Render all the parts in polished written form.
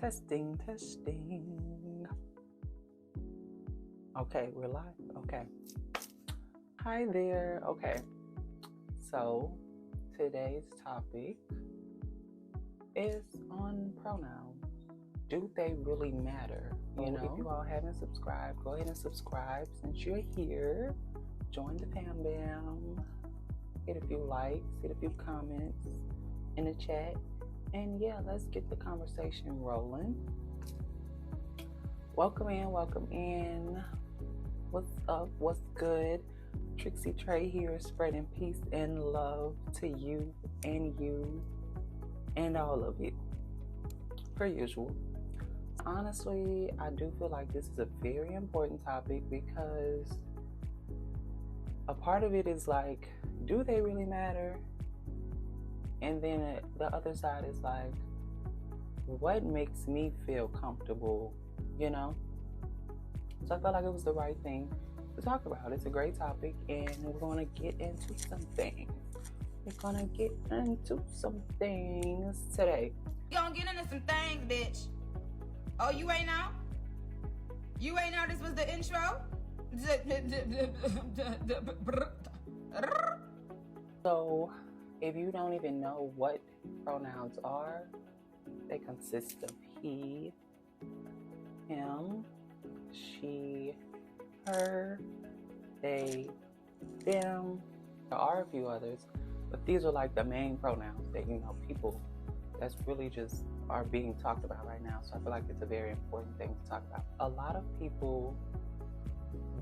Testing, testing. Okay, we're live. Okay. Hi there. Okay. So today's topic is on pronouns. Do they really matter? You know, if you all haven't subscribed, go ahead and subscribe since you're here. Join the fam bam. Hit a few likes, hit a few comments in the chat. And yeah, let's get the conversation rolling. Welcome in. What's up? What's good? Trixie Trey here, spreading peace and love to you and all of you, per usual. Honestly, I do feel like this is a very important topic because a part of it is like, do they really matter? And then the other side is like, what makes me feel comfortable, you know? So I felt like it was the right thing to talk about. It's a great topic, and we're going to get into some things. Today. You gonna get into some things, bitch. Oh, you ain't know? You ain't know this was the intro? So, if you don't even know what pronouns are, they consist of he, him, she, her, they, them. There are a few others, but these are like the main pronouns that, you know, people that's really just are being talked about right now. So I feel like it's a very important thing to talk about. A lot of people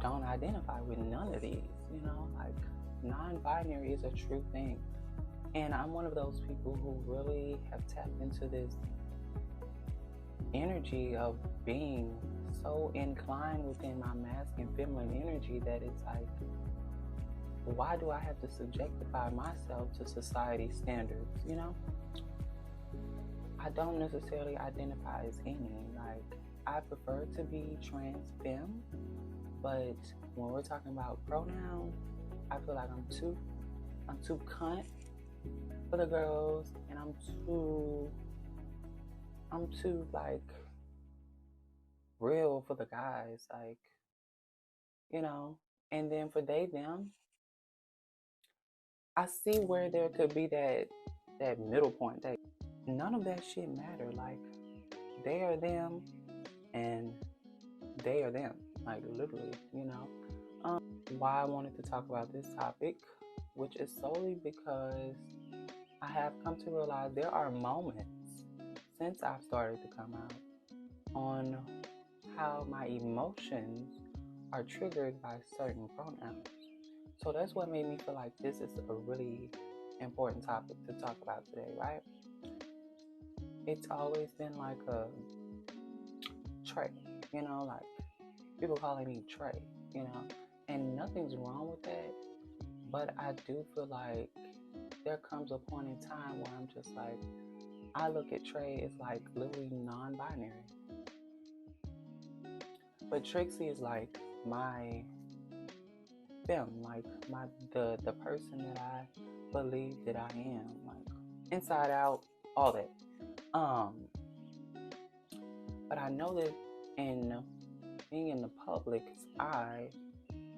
don't identify with none of these, you know, like non-binary is a true thing. And I'm one of those people who really have tapped into this energy of being so inclined within my masculine feminine energy that it's like, why do I have to subjectify myself to society standards, you know? I don't necessarily identify as any. Like, I prefer to be trans femme, but when we're talking about pronouns, I feel like I'm too cunt for the girls, and I'm too like real for the guys, like, you know. And then for they them, I see where there could be that middle point. That none of that shit matter. Like, they are them and they are them, like literally, you know. Why I wanted to talk about this topic, which is solely because I have come to realize there are moments since I've started to come out on how my emotions are triggered by certain pronouns. So that's what made me feel like this is a really important topic to talk about today, right? It's always been like a Trey, you know, like people calling me Trey, you know, and nothing's wrong with that. But I do feel like there comes a point in time where I'm just like, I look at Trey as like literally non-binary. But Trixie is like my them, like the person that I believe that I am, like inside out, all that. But I know that in being in the public's eye,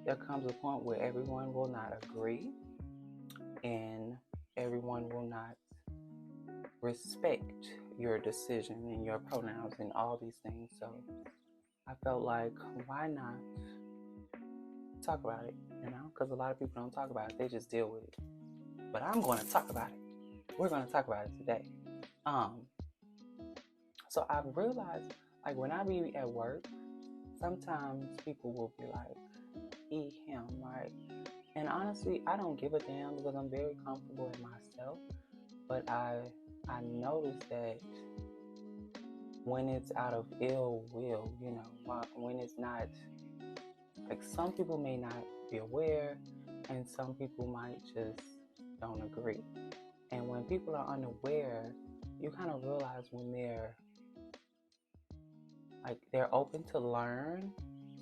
there comes a point where everyone will not agree and everyone will not respect your decision and your pronouns and all these things. So I felt like, why not talk about it, you know? Because a lot of people don't talk about it, they just deal with it. But I'm going to talk about it. We're going to talk about it today. So I've realized, like, when I be at work, sometimes people will be like, he, him, right? And honestly, I don't give a damn because I'm very comfortable in myself. But I noticed that when it's out of ill will, you know, when it's not, like, some people may not be aware and some people might just don't agree. And when people are unaware, you kind of realize when they're open to learn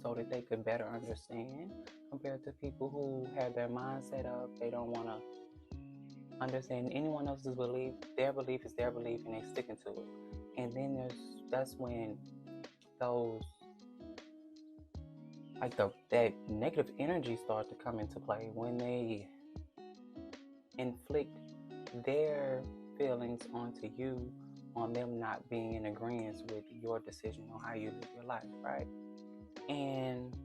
so that they could better understand, compared to people who have their mind set up. They don't want to understand anyone else's belief. Their belief is their belief and they sticking to it. And then that's when those, like, that negative energy start to come into play, when they inflict their feelings onto you, on them not being in agreement with your decision on how you live your life, right? And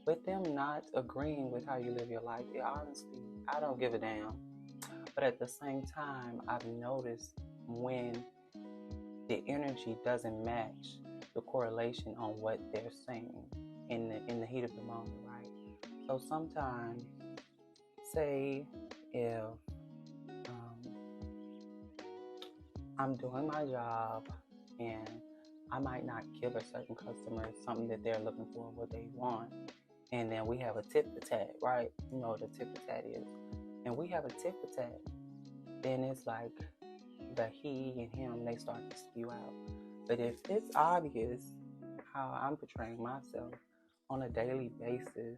with them not agreeing with how you live your life, honestly, I don't give a damn. But at the same time, I've noticed when the energy doesn't match the correlation on what they're saying in the heat of the moment, right? So sometimes, say if I'm doing my job and I might not give a certain customer something that they're looking for, what they want, and then we have a tit-for-tat, right? You know what a tit-for-tat is. And we have a tit-for-tat, then it's like the he and him, they start to spew out. But if it's obvious how I'm portraying myself on a daily basis,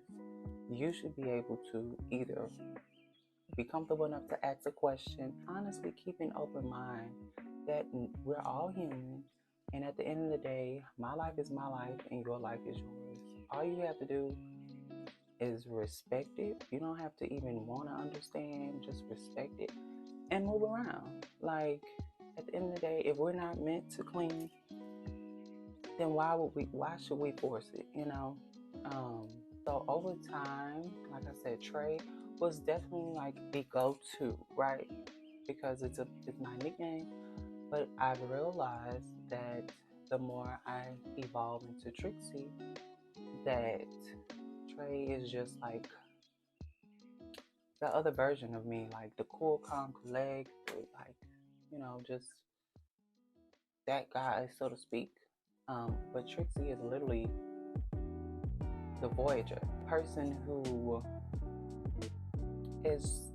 you should be able to either be comfortable enough to ask a question, honestly keep an open mind that we're all human, and at the end of the day, my life is my life and your life is yours. All you have to do is respect it. You don't have to even want to understand, just respect it and move around. Like, at the end of the day, if we're not meant to clean, then why should we force it, you know? So over time, like I said, Trey was definitely like the go-to, right? Because it's my nickname. But I've realized that the more I evolve into Trixie, that Trey is just like the other version of me, like the cool, calm, collected, like, you know, just that guy, so to speak. But Trixie is literally the Voyager, person who is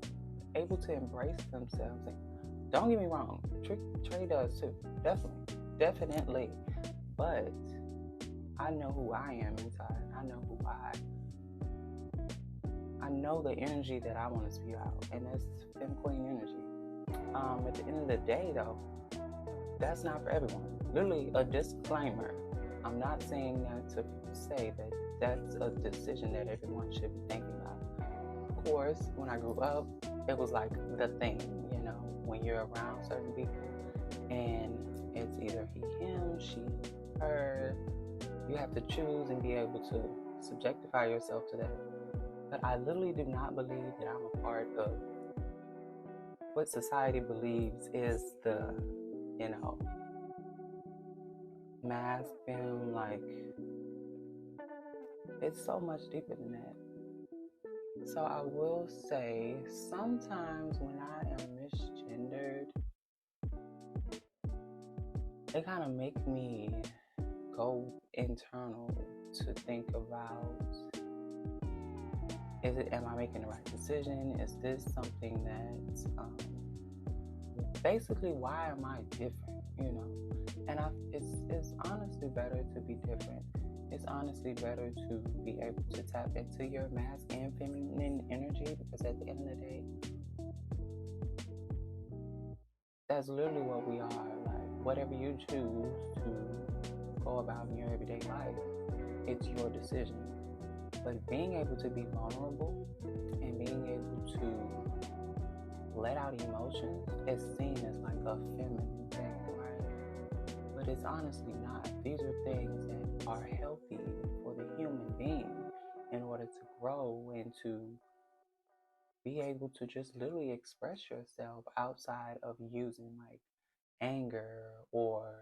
able to embrace themselves. And don't get me wrong, Trey does too, definitely. But I know who I am inside. I know the energy that I want to spew out, and that's femme queen energy. At the end of the day, though, that's not for everyone. Literally, a disclaimer. I'm not saying that to say that that's a decision that everyone should be thinking about. Of course, when I grew up, it was like the thing, you know, when you're around certain people, and it's either he, him, she, her. You have to choose and be able to subjectify yourself to that. But I literally do not believe that I'm a part of what society believes is the, you know, mask film. Like, it's so much deeper than that. So I will say, sometimes when I am misgendered, it kind of make me go internal to think about, am I making the right decision? Is this something that's basically, why am I different? You know, and it's honestly better to be different. It's honestly better to be able to tap into your masculine and feminine energy, because at the end of the day, that's literally what we are. Like, whatever you choose to go about in your everyday life, it's your decision. But being able to be vulnerable and being able to let out emotions is seen as like a feminine thing, right? But it's honestly not. These are things that are healthy for the human being in order to grow and to be able to just literally express yourself outside of using like anger or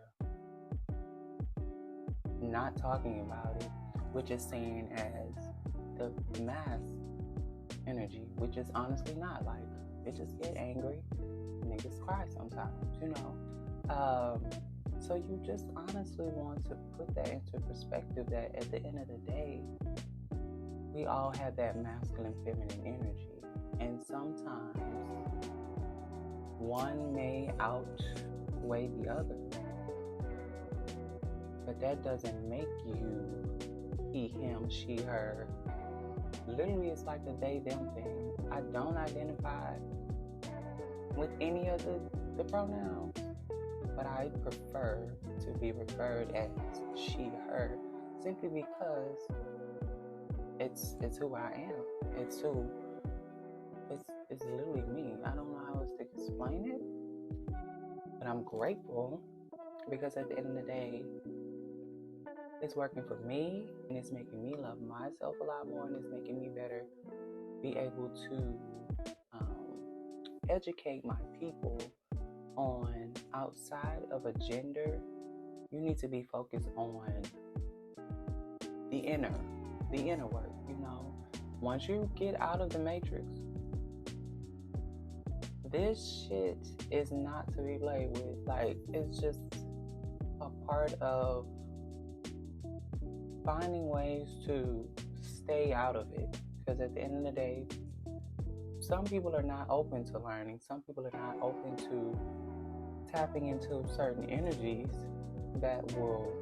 not talking about it, which is seen as the mass energy, which is honestly not. Like, bitches get angry, niggas cry sometimes, you know. So you just honestly want to put that into perspective, that at the end of the day, we all have that masculine, feminine energy. And sometimes one may outweigh the other. But that doesn't make you he, him, she, her. Literally, it's like a they, them thing. I don't identify with any of the pronouns. but I prefer to be referred as she, her, simply because it's who I am. It's literally me. I don't know how else to explain it, but I'm grateful because at the end of the day, it's working for me, and it's making me love myself a lot more, and it's making me better be able to educate my people on, outside of a gender, you need to be focused on the inner work, Once you get out of the matrix, this shit is not to be played with. Like, it's just a part of finding ways to stay out of it. Because at the end of the day, some people are not open to learning. Some people are not open to tapping into certain energies that will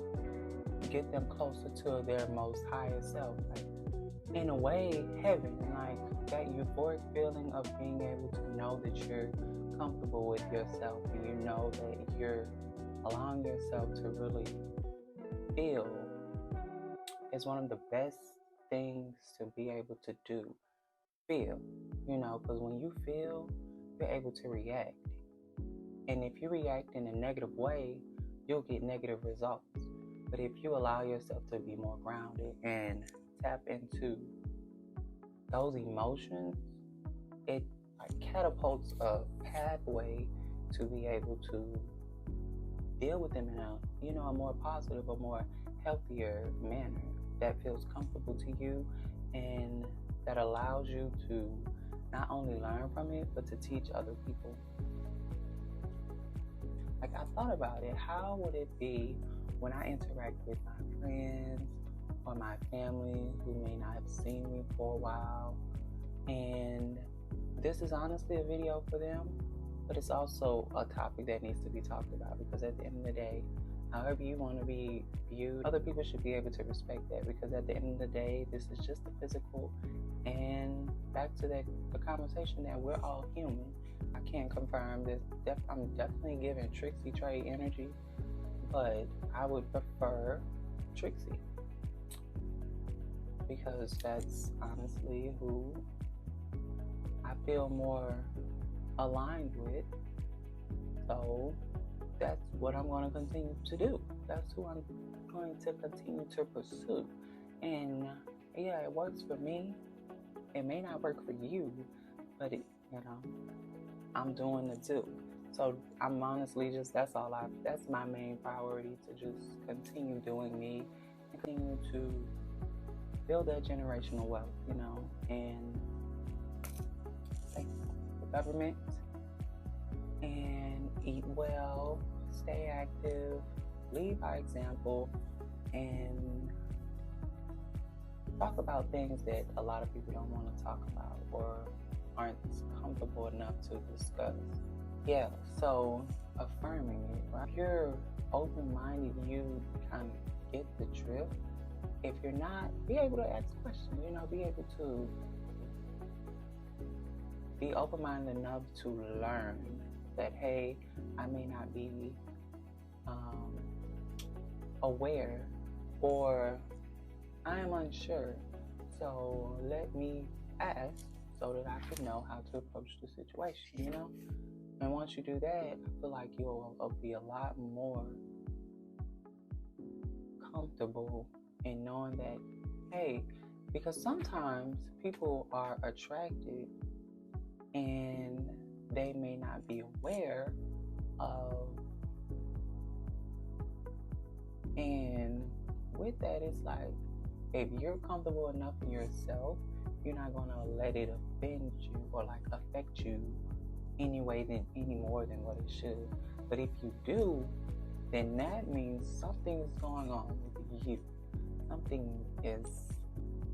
get them closer to their most highest self. Like, in a way, heaven, like that euphoric feeling of being able to know that you're comfortable with yourself, and you know that you're allowing yourself to really feel, is one of the best things to be able to do. Feel, because when you feel, you're able to react. And if you react in a negative way, you'll get negative results. But if you allow yourself to be more grounded and tap into those emotions, it catapults a pathway to be able to deal with them in a more positive, a more healthier manner that feels comfortable to you, and that allows you to not only learn from it, but to teach other people. Like, I thought about it. How would it be when I interact with my friends or my family who may not have seen me for a while? And this is honestly a video for them, but it's also a topic that needs to be talked about, because at the end of the day, however you want to be viewed, other people should be able to respect that, because at the end of the day, this is just the physical. And back to the conversation that we're all human. I can't confirm this. I'm definitely giving Trixie Trey energy, but I would prefer Trixie, because that's honestly who I feel more aligned with. So that's what I'm going to continue to do. That's who I'm going to continue to pursue. And yeah, it works for me. It may not work for you, but I'm doing the two. So I'm honestly that's my main priority, to just continue doing me and continue to build that generational wealth, and thank the government, and eat well, stay active, lead by example, and talk about things that a lot of people don't want to talk about or aren't comfortable enough to discuss. Yeah, so affirming it, right? If you're open-minded, you kind of get the drift. If you're not, be able to ask questions, be able to be open-minded enough to learn that, hey, I may not be aware, or I am unsure, so let me ask so that I can know how to approach the situation, And once you do that, I feel like you'll be a lot more comfortable in knowing that, hey, because sometimes people are attracted and they may not be aware of, and with that, it's like, if you're comfortable enough in yourself, you're not going to let it offend you or affect you any more than what it should. But if you do, then that means something is going on with you. Something is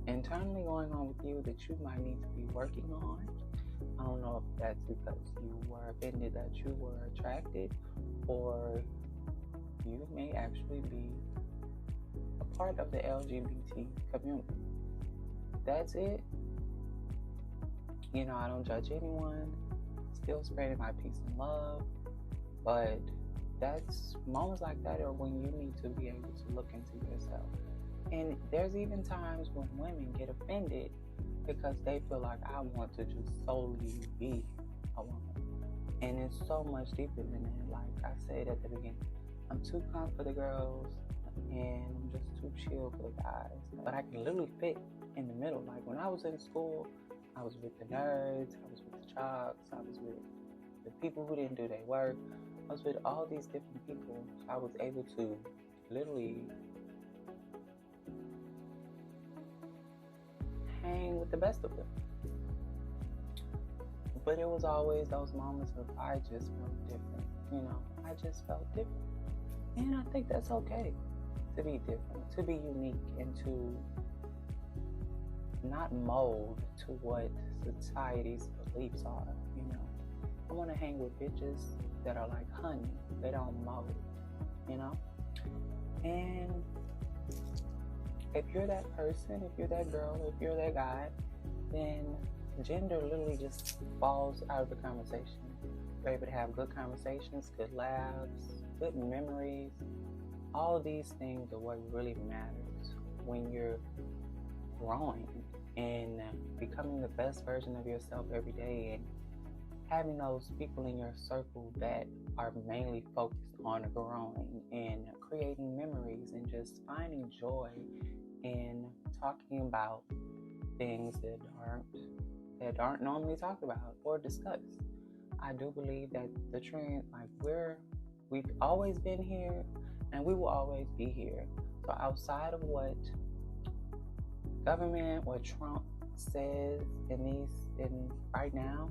internally going on with you that you might need to be working on. I don't know if that's because you were offended that you were attracted, or you may actually be a part of the LGBT community. That's it. I don't judge anyone. Still spreading my peace and love. But that's moments like that are when you need to be able to look into yourself. And there's even times when women get offended because they feel like I want to just solely be a woman. And it's so much deeper than that. Like I said at the beginning, I'm too calm for the girls and I'm just too chill for the guys. But I can literally fit in the middle. Like when I was in school, I was with the nerds, I was with the jocks, I was with the people who didn't do their work. I was with all these different people. I was able to literally hang with the best of them. But it was always those moments of I just felt different. You know, I just felt different. And I think that's okay to be different, to be unique, and to not mold to what society's beliefs are, you know. I want to hang with bitches that are like honey. They don't mold, you know. And if you're that person, if you're that girl, if you're that guy, then gender literally just falls out of the conversation. You're able to have good conversations, good laughs, good memories. All of these things are what really matters when you're growing and becoming the best version of yourself every day, and having those people in your circle that are mainly focused on growing and creating memories and just finding joy in talking about things that aren't normally talked about or discussed. I do believe that the trend, like we've always been here and we will always be here. So outside of what government, what Trump says in right now,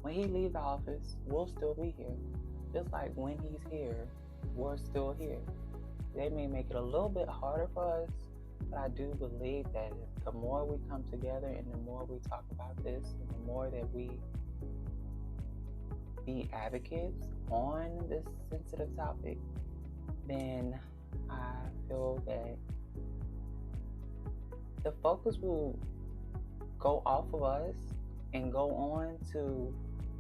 when he leaves the office, we'll still be here. Just like when he's here, we're still here. They may make it a little bit harder for us, but I do believe that the more we come together and the more we talk about this, and the more that we be advocates on this sensitive topic, then I feel that the focus will go off of us and go on to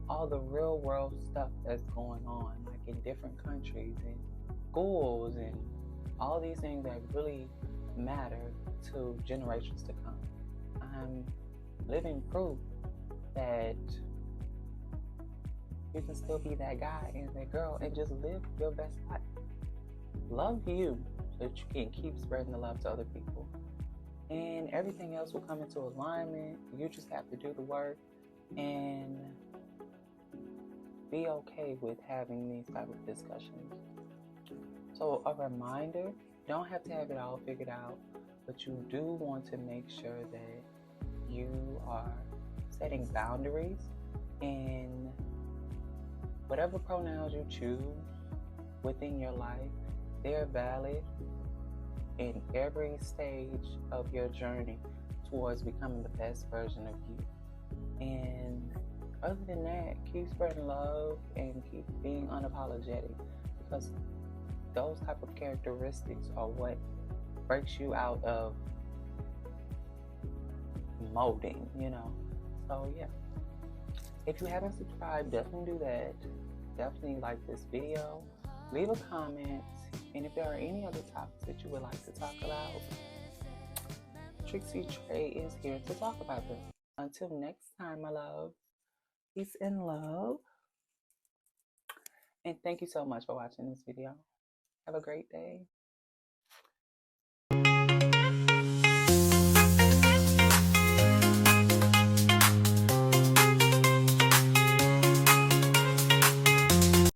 all the real world stuff that's going on, like in different countries and schools and all these things that really matter to generations to come. I'm living proof that you can still be that guy and that girl and just live your best life. Love you so that you can keep spreading the love to other people. And everything else will come into alignment. You just have to do the work and be okay with having these type of discussions. So a reminder, you don't have to have it all figured out, but you do want to make sure that you are setting boundaries in whatever pronouns you choose within your life. They're valid in every stage of your journey towards becoming the best version of you. And other than that, keep spreading love and keep being unapologetic, because those type of characteristics are what breaks you out of molding, you know. So yeah, if you haven't subscribed, definitely do that. Definitely like this video, leave a comment, and if there are any other topics that you would like to talk about, Trixie Trey is here to talk about them. Until next time, my love, peace and love, and thank you so much for watching this video. Have a great day.